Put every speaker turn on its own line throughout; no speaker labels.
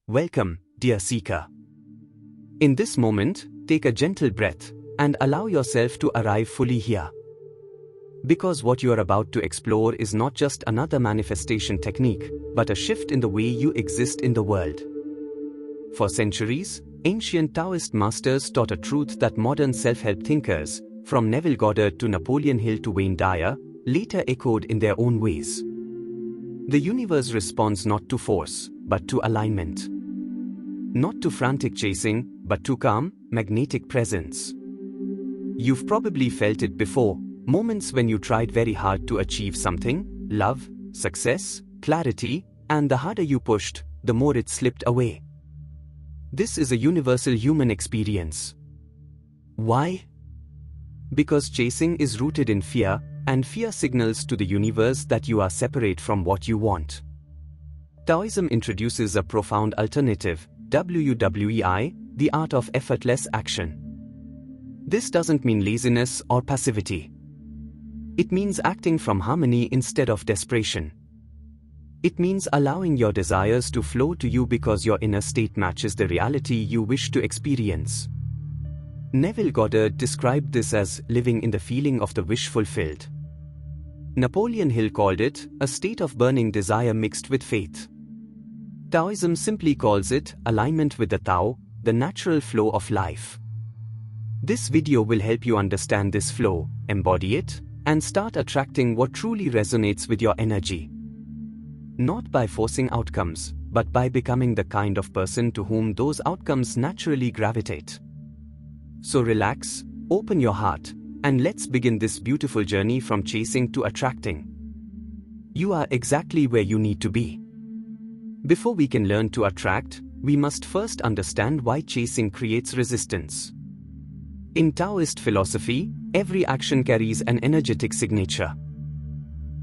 Welcome, dear seeker. In this moment, take a gentle breath and allow yourself to arrive fully here. Because what you are about to explore is not just another manifestation technique, but a shift in the way you exist in the world. For centuries, ancient Taoist masters taught a truth that modern self-help thinkers, from Neville Goddard to Napoleon Hill to Wayne Dyer, later echoed in their own ways. The universe responds not to force, but to alignment. Not to frantic chasing, but to calm, magnetic presence. You've probably felt it before, moments when you tried very hard to achieve something, love, success, clarity, and the harder you pushed, the more it slipped away. This is a universal human experience. Why? Because chasing is rooted in fear, and fear signals to the universe that you are separate from what you want. Taoism introduces a profound alternative, WWEI, the art of effortless action. This doesn't mean laziness or passivity. It means acting from harmony instead of desperation. It means allowing your desires to flow to you because your inner state matches the reality you wish to experience. Neville Goddard described this as living in the feeling of the wish fulfilled. Napoleon Hill called it a state of burning desire mixed with faith. Taoism simply calls it alignment with the Tao, the natural flow of life. This video will help you understand this flow, embody it, and start attracting what truly resonates with your energy. Not by forcing outcomes, but by becoming the kind of person to whom those outcomes naturally gravitate. So relax, open your heart, and let's begin this beautiful journey from chasing to attracting. You are exactly where you need to be. Before we can learn to attract, we must first understand why chasing creates resistance. In Taoist philosophy, every action carries an energetic signature.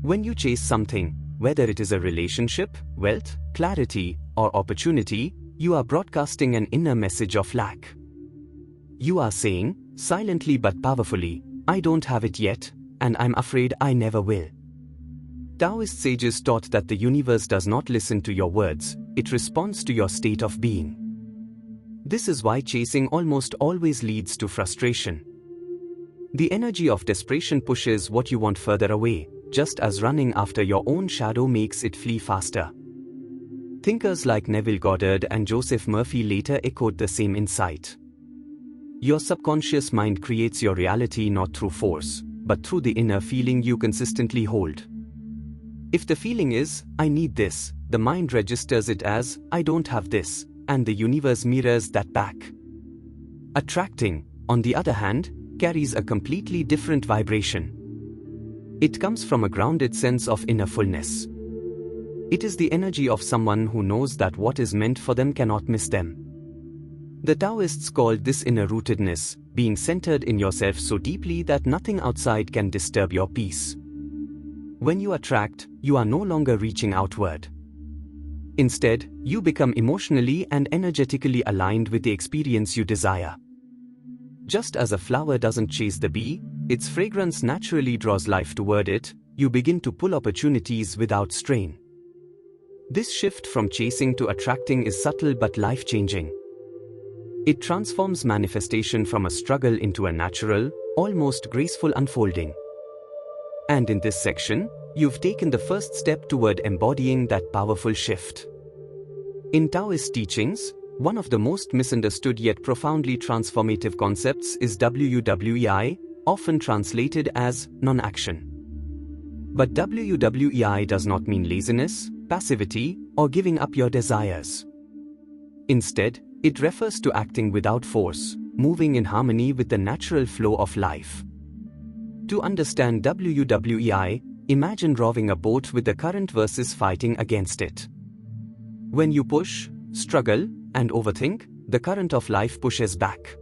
When you chase something, whether it is a relationship, wealth, clarity, or opportunity, you are broadcasting an inner message of lack. You are saying, silently but powerfully, I don't have it yet, and I'm afraid I never will. Taoist sages taught that the universe does not listen to your words, it responds to your state of being. This is why chasing almost always leads to frustration. The energy of desperation pushes what you want further away, just as running after your own shadow makes it flee faster. Thinkers like Neville Goddard and Joseph Murphy later echoed the same insight. Your subconscious mind creates your reality not through force, but through the inner feeling you consistently hold. If the feeling is, I need this, the mind registers it as, I don't have this, and the universe mirrors that back. Attracting, on the other hand, carries a completely different vibration. It comes from a grounded sense of inner fullness. It is the energy of someone who knows that what is meant for them cannot miss them. The Taoists called this inner rootedness, being centered in yourself so deeply that nothing outside can disturb your peace. When you attract, you are no longer reaching outward. Instead, you become emotionally and energetically aligned with the experience you desire. Just as a flower doesn't chase the bee, its fragrance naturally draws life toward it, you begin to pull opportunities without strain. This shift from chasing to attracting is subtle but life-changing. It transforms manifestation from a struggle into a natural, almost graceful unfolding. And in this section, you've taken the first step toward embodying that powerful shift. In Taoist teachings, one of the most misunderstood yet profoundly transformative concepts is WWEI, often translated as non-action. But WWEI does not mean laziness, passivity, or giving up your desires. Instead, it refers to acting without force, moving in harmony with the natural flow of life. To understand WWEI, imagine rowing a boat with the current versus fighting against it. When you push, struggle, and overthink, the current of life pushes back.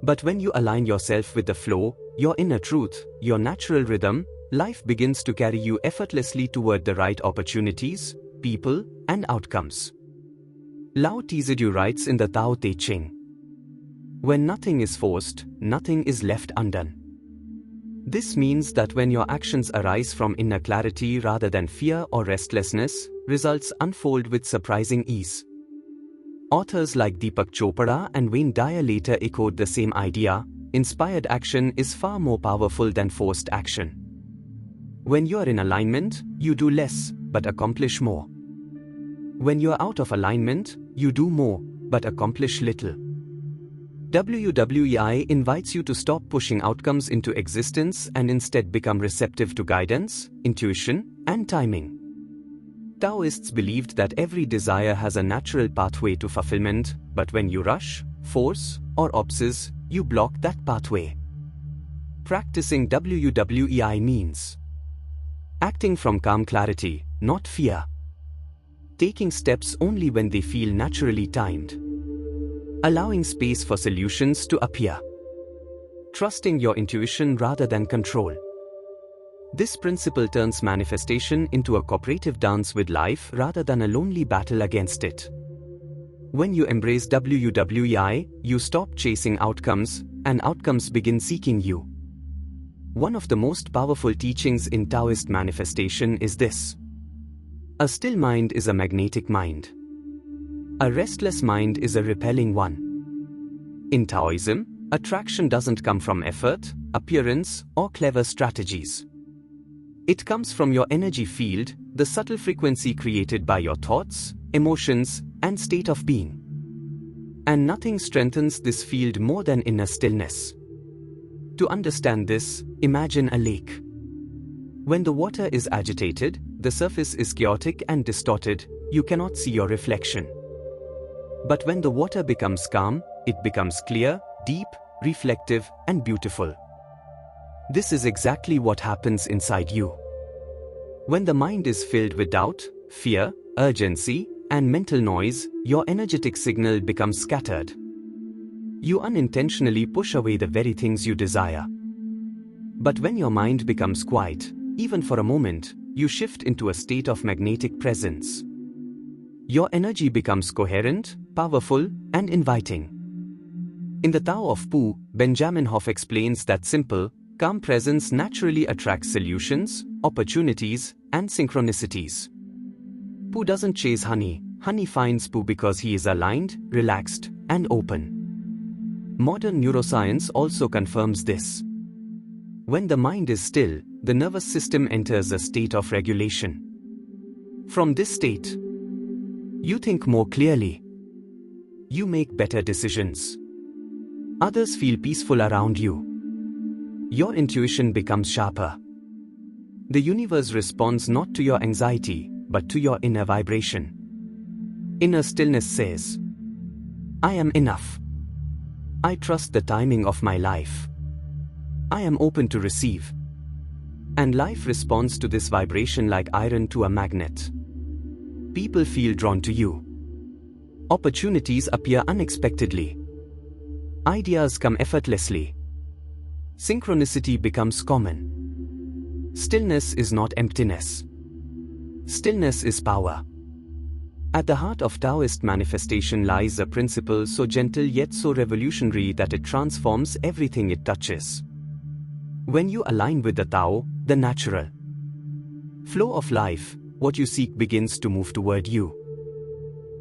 But when you align yourself with the flow, your inner truth, your natural rhythm, life begins to carry you effortlessly toward the right opportunities, people, and outcomes. Lao Tzu writes in the Tao Te Ching, "When nothing is forced, nothing is left undone." This means that when your actions arise from inner clarity rather than fear or restlessness, results unfold with surprising ease. Authors like Deepak Chopra and Wayne Dyer later echoed the same idea: inspired action is far more powerful than forced action. When you are in alignment, you do less, but accomplish more. When you are out of alignment, you do more, but accomplish little. WWEI invites you to stop pushing outcomes into existence and instead become receptive to guidance, intuition, and timing. Taoists believed that every desire has a natural pathway to fulfillment, but when you rush, force, or obsess, you block that pathway. Practicing WWEI means acting from calm clarity, not fear. Taking steps only when they feel naturally timed. Allowing space for solutions to appear. Trusting your intuition rather than control. This principle turns manifestation into a cooperative dance with life rather than a lonely battle against it. When you embrace WWEI, you stop chasing outcomes, and outcomes begin seeking you. One of the most powerful teachings in Taoist manifestation is this: a still mind is a magnetic mind. A restless mind is a repelling one. In Taoism, attraction doesn't come from effort, appearance, or clever strategies. It comes from your energy field, the subtle frequency created by your thoughts, emotions, and state of being. And nothing strengthens this field more than inner stillness. To understand this, imagine a lake. When the water is agitated, the surface is chaotic and distorted, you cannot see your reflection. But when the water becomes calm, it becomes clear, deep, reflective, and beautiful. This is exactly what happens inside you. When the mind is filled with doubt, fear, urgency, and mental noise, your energetic signal becomes scattered. You unintentionally push away the very things you desire. But when your mind becomes quiet, even for a moment, you shift into a state of magnetic presence. Your energy becomes coherent, powerful, and inviting. In the Tao of Pu, Benjamin Hoff explains that simple, calm presence naturally attracts solutions, opportunities, and synchronicities. Pu doesn't chase honey, honey finds Pu because he is aligned, relaxed, and open. Modern neuroscience also confirms this. When the mind is still, the nervous system enters a state of regulation. From this state, you think more clearly. You make better decisions. Others feel peaceful around you. Your intuition becomes sharper. The universe responds not to your anxiety, but to your inner vibration. Inner stillness says, I am enough. I trust the timing of my life. I am open to receive. And life responds to this vibration like iron to a magnet. People feel drawn to you. Opportunities appear unexpectedly. Ideas come effortlessly. Synchronicity becomes common. Stillness is not emptiness. Stillness is power. At the heart of Taoist manifestation lies a principle so gentle yet so revolutionary that it transforms everything it touches. When you align with the Tao, the natural flow of life, what you seek begins to move toward you.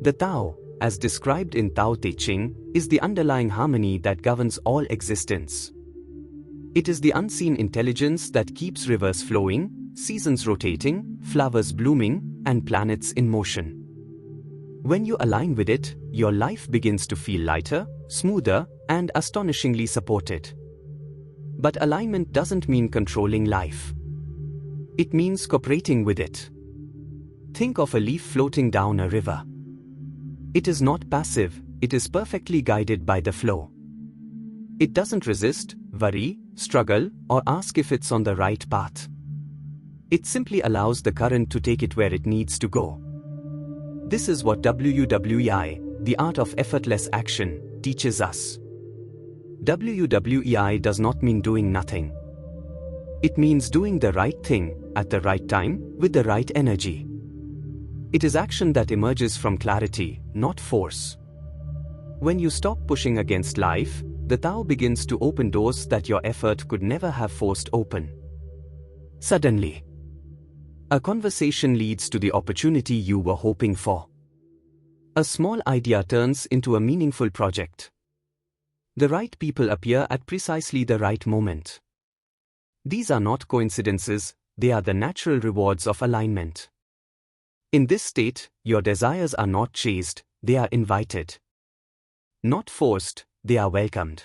The Tao, as described in Tao Te Ching, is the underlying harmony that governs all existence. It is the unseen intelligence that keeps rivers flowing, seasons rotating, flowers blooming, and planets in motion. When you align with it, your life begins to feel lighter, smoother, and astonishingly supported. But alignment doesn't mean controlling life. It means cooperating with it. Think of a leaf floating down a river. It is not passive, it is perfectly guided by the flow. It doesn't resist, worry, struggle, or ask if it's on the right path. It simply allows the current to take it where it needs to go. This is what WWEI, the art of effortless action, teaches us. WWEI does not mean doing nothing. It means doing the right thing, at the right time, with the right energy. It is action that emerges from clarity, not force. When you stop pushing against life, the Tao begins to open doors that your effort could never have forced open. Suddenly, a conversation leads to the opportunity you were hoping for. A small idea turns into a meaningful project. The right people appear at precisely the right moment. These are not coincidences, they are the natural rewards of alignment. In this state, your desires are not chased, they are invited. Not forced, they are welcomed.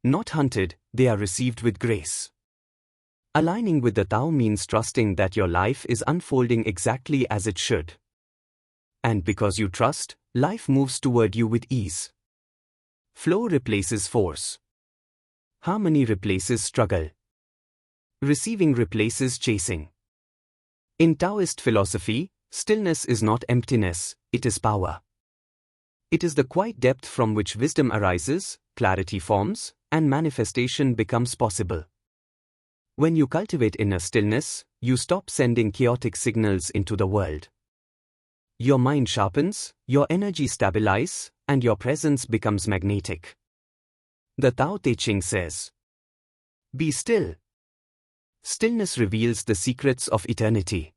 Not hunted, they are received with grace. Aligning with the Tao means trusting that your life is unfolding exactly as it should. And because you trust, life moves toward you with ease. Flow replaces force. Harmony replaces struggle. Receiving replaces chasing. In Taoist philosophy, stillness is not emptiness, it is power. It is the quiet depth from which wisdom arises, clarity forms, and manifestation becomes possible. When you cultivate inner stillness, you stop sending chaotic signals into the world. Your mind sharpens, your energy stabilizes, and your presence becomes magnetic. The Tao Te Ching says, "Be still." Stillness reveals the secrets of eternity.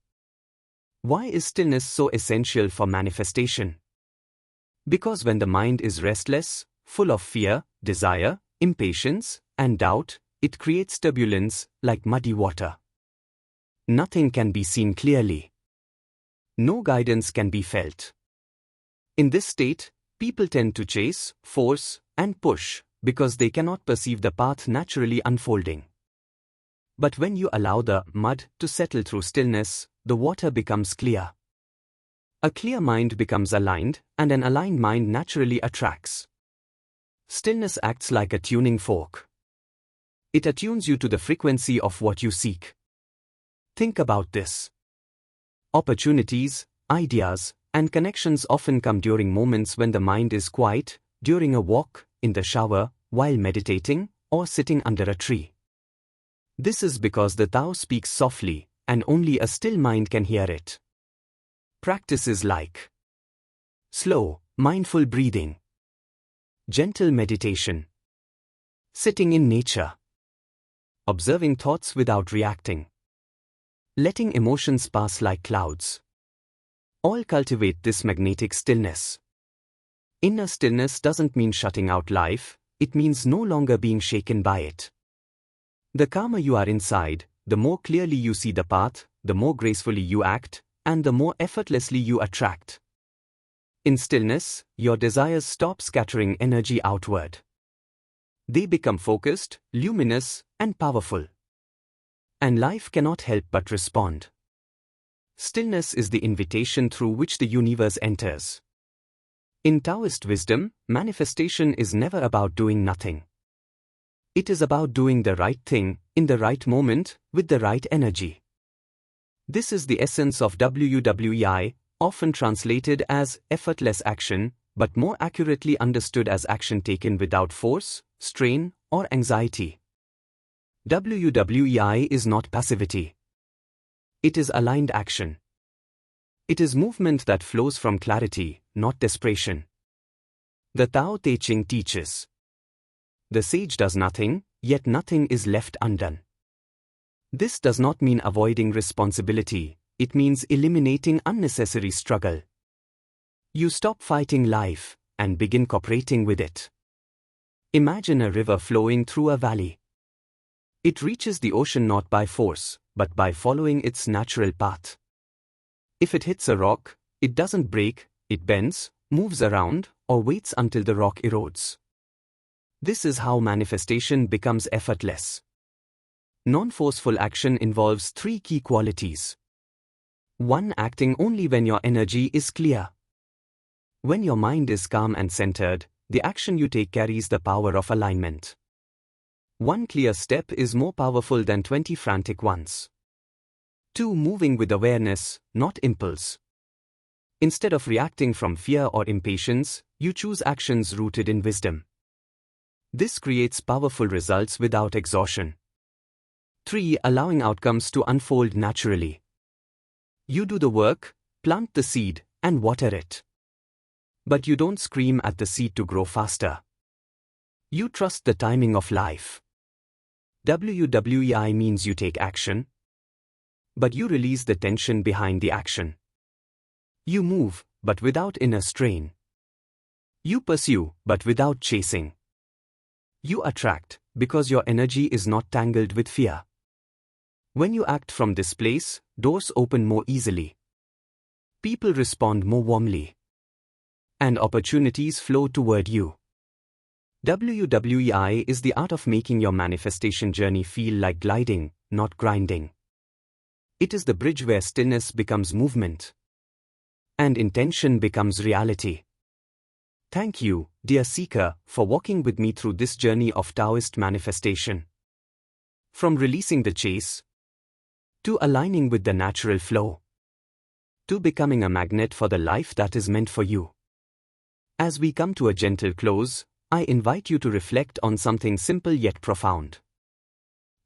Why is stillness so essential for manifestation? Because when the mind is restless, full of fear, desire, impatience, and doubt, it creates turbulence like muddy water. Nothing can be seen clearly. No guidance can be felt. In this state, people tend to chase, force, and push because they cannot perceive the path naturally unfolding. But when you allow the mud to settle through stillness, the water becomes clear. A clear mind becomes aligned, and an aligned mind naturally attracts. Stillness acts like a tuning fork. It attunes you to the frequency of what you seek. Think about this. Opportunities, ideas, and connections often come during moments when the mind is quiet, during a walk, in the shower, while meditating, or sitting under a tree. This is because the Tao speaks softly, and only a still mind can hear it. Practices like slow, mindful breathing, gentle meditation, sitting in nature, observing thoughts without reacting, letting emotions pass like clouds. All cultivate this magnetic stillness. Inner stillness doesn't mean shutting out life, it means no longer being shaken by it. The calmer you are inside, the more clearly you see the path, the more gracefully you act, and the more effortlessly you attract. In stillness, your desires stop scattering energy outward. They become focused, luminous, and powerful. And life cannot help but respond. Stillness is the invitation through which the universe enters. In Taoist wisdom, manifestation is never about doing nothing. It is about doing the right thing, in the right moment, with the right energy. This is the essence of WWEI, often translated as effortless action, but more accurately understood as action taken without force, strain, or anxiety. WWEI is not passivity. It is aligned action. It is movement that flows from clarity, not desperation. The Tao Te Ching teaches, the sage does nothing, yet nothing is left undone. This does not mean avoiding responsibility, it means eliminating unnecessary struggle. You stop fighting life, and begin cooperating with it. Imagine a river flowing through a valley. It reaches the ocean not by force, but by following its natural path. If it hits a rock, it doesn't break, it bends, moves around, or waits until the rock erodes. This is how manifestation becomes effortless. Non-forceful action involves three key qualities. 1. Acting only when your energy is clear. When your mind is calm and centered, the action you take carries the power of alignment. One clear step is more powerful than 20 frantic ones. 2. Moving with awareness, not impulse. Instead of reacting from fear or impatience, you choose actions rooted in wisdom. This creates powerful results without exhaustion. 3. Allowing outcomes to unfold naturally. You do the work, plant the seed, and water it. But you don't scream at the seed to grow faster. You trust the timing of life. WWEI means you take action, but you release the tension behind the action. You move, but without inner strain. You pursue, but without chasing. You attract, because your energy is not tangled with fear. When you act from this place, doors open more easily. People respond more warmly. And opportunities flow toward you. WWEI is the art of making your manifestation journey feel like gliding, not grinding. It is the bridge where stillness becomes movement. And intention becomes reality. Thank you, dear seeker, for walking with me through this journey of Taoist manifestation. From releasing the chase, to aligning with the natural flow, to becoming a magnet for the life that is meant for you. As we come to a gentle close, I invite you to reflect on something simple yet profound.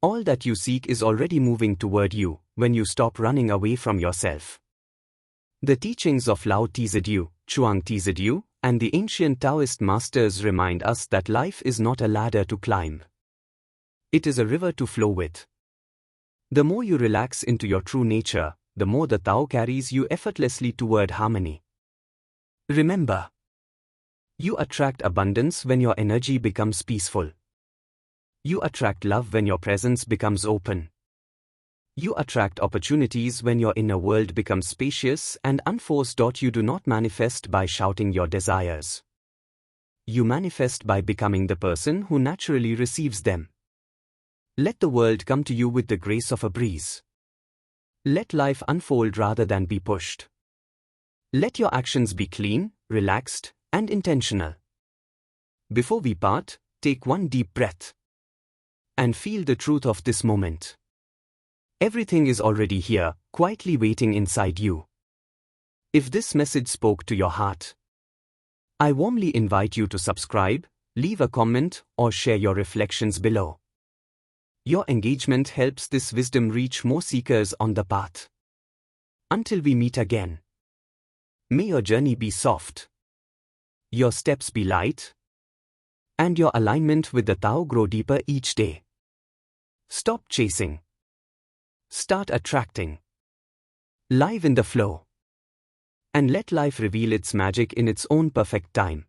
All that you seek is already moving toward you when you stop running away from yourself. The teachings of Lao Tzu, Chuang Tzu, and the ancient Taoist masters remind us that life is not a ladder to climb. It is a river to flow with. The more you relax into your true nature, the more the Tao carries you effortlessly toward harmony. Remember, you attract abundance when your energy becomes peaceful. You attract love when your presence becomes open. You attract opportunities when your inner world becomes spacious and unforced. You do not manifest by shouting your desires. You manifest by becoming the person who naturally receives them. Let the world come to you with the grace of a breeze. Let life unfold rather than be pushed. Let your actions be clean, relaxed, and intentional. Before we part, take one deep breath. And feel the truth of this moment. Everything is already here, quietly waiting inside you. If this message spoke to your heart, I warmly invite you to subscribe, leave a comment, or share your reflections below. Your engagement helps this wisdom reach more seekers on the path. Until we meet again, may your journey be soft, your steps be light, and your alignment with the Tao grow deeper each day. Stop chasing. Start attracting. Live in the flow. And let life reveal its magic in its own perfect time.